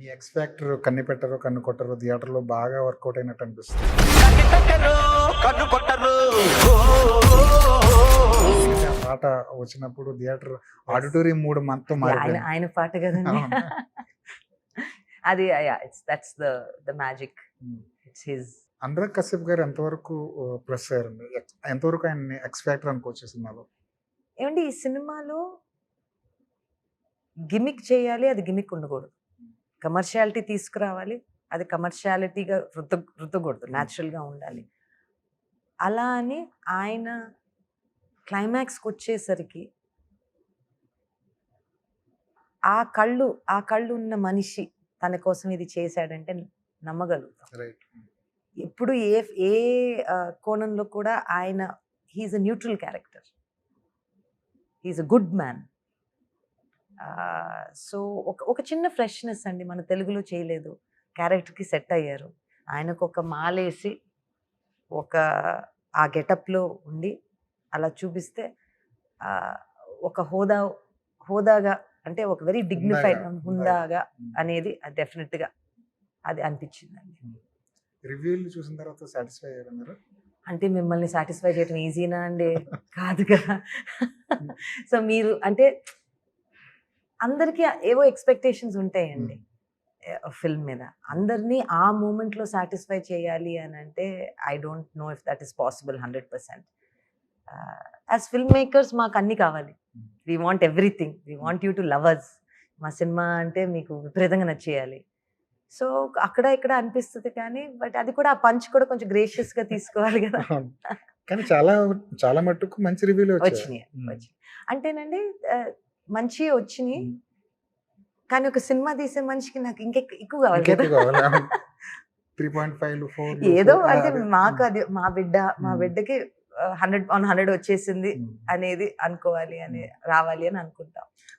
మీ X factor కన్ను పెట్టరు కన్ను కొట్టరు థియేటర్లో బాగా వర్కౌట్ అయినట్టు అనిపిస్తుంది. ఆ పాట వచ్చినప్పుడు థియేటర్ ఆడిటోరియం మూడు మొత్తం ఆయన మారిపోయింది. ఆయన పాట కదండి. అవును. అది that's the magic. Um. It's his. Anurag Kashyap గారు ఎంతవరకు ప్లస్ అయ్యారండి? ఎంతవరకు ఆయన ఎక్స్ ఫ్యాక్టర్ అనుకోవచ్చు ఈ సినిమాలో? ఏమండి ఈ సినిమాలో గిమిక్ చేయాలి, అది గిమిక్ ఉండకూడదు. కమర్షియాలిటీ తీసుకురావాలి, అది కమర్షియాలిటీగా రుద్దకూడదు, న్యాచురల్గా ఉండాలి. అలా అని ఆయన క్లైమాక్స్కి వచ్చేసరికి ఆ కళ్ళు ఉన్న మనిషి తన కోసం ఇది చేశాడంటే నమ్మగలుగుతాం. రైట్. ఎప్పుడు ఏ కోణంలో కూడా ఆయన he's a neutral character, he's a good man. So ఒక చిన్న ఫ్రెష్నెస్ అండి, మన తెలుగులో చేయలేదు, క్యారెక్టర్కి సెట్ అయ్యారు. ఆయనకు ఒక మాలేసి ఆ గెటప్లో ఉండి అలా చూపిస్తే ఒక హోదాగా అంటే ఒక వెరీ డిగ్నిఫైడ్ హుందాగా అనేది డెఫినెట్గా అది అనిపించిందండి. రివ్యూలు చూసిన తర్వాత సాటిస్ఫై అయ్యారా మీరు? అంటే మిమ్మల్ని సాటిస్ఫై చేయడం ఈజీనా అండి? కాదు కదా. సో మీరు అంటే అందరికీ ఏవో ఎక్స్పెక్టేషన్స్ ఉంటాయండి ఫిల్మ్ మీద. అందరినీ ఆ మూమెంట్లో సాటిస్ఫై చేయాలి అని అంటే I don't know if that is possible 100%. As film makers మాకు అన్నీ కావాలి. We want everything, we want you to love us. మా సినిమా అంటే మీకు విపరీతంగా నచ్చేయాలి. సో అక్కడ ఇక్కడ అనిపిస్తుంది కానీ బట్ అది కూడా ఆ పంచ్ కూడా కొంచెం గ్రేషియస్గా తీసుకోవాలి కదా. కానీ చాలా చాలా మట్టుకు మంచి రివ్యూలు వచ్చినాయి. అంటేనండి మంచి వచ్చినాయి, కానీ ఒక సినిమా తీసే మనిషికి నాకు ఎక్కువ కావాలి కదా. 3.5 4 ఏదో అంటే మాకు అది మా బిడ్డకి 100 on 100 వచ్చేసింది అనేది అనుకోవాలి అని రావాలి అని అనుకుంటాం.